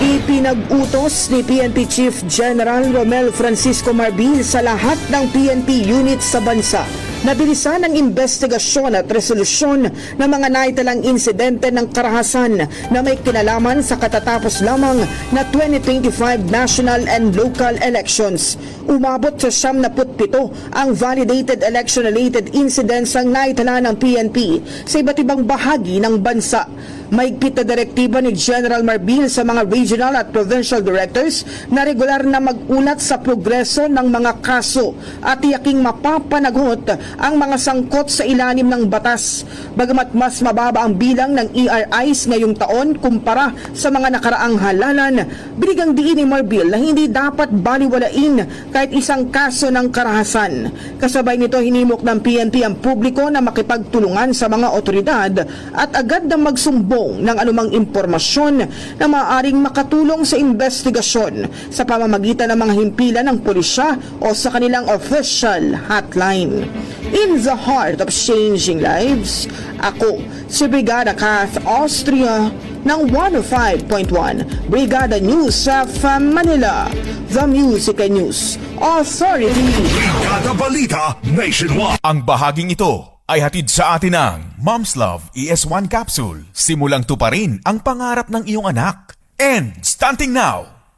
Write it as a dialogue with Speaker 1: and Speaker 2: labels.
Speaker 1: Ipinag-utos ni PNP Chief General Romel Francisco Marbil sa lahat ng PNP units sa bansa na bilisan ang investigasyon at resolusyon ng mga naitalang insidente ng karahasan na may kinalaman sa katatapos lamang na 2025 national and local elections. Umabot sa 77 ang validated election-related incidents ang naitala ng PNP sa iba't ibang bahagi ng bansa. Mahigpit na direktiba ni General Marbil sa mga regional at provincial directors na regular na mag-ulat sa progreso ng mga kaso at tiyaking mapapanagot ang mga sangkot sa ilalim ng batas. Bagamat mas mababa ang bilang ng ERIs ngayong taon kumpara sa mga nakaraang halalan, binigang diin ni Marbil na hindi dapat baliwalain kahit isang kaso ng karahasan. Kasabay nito, hinimok ng PNP ang publiko na makipagtulungan sa mga otoridad at agad na magsumbong ng anumang impormasyon na maaaring makatulong sa investigasyon sa pamamagitan ng mga himpilan ng pulisya o sa kanilang official hotline. In the heart of changing lives, ako si Brigada Kath Austria ng 105.1 Brigada News sa Manila, The Music and News Authority.
Speaker 2: Brigada Balita Nationwide.
Speaker 3: Ang bahaging ito ay hatid sa atin ng Mom's Love ES1 Capsule. Simulang tuparin ang pangarap ng iyong anak. And starting now,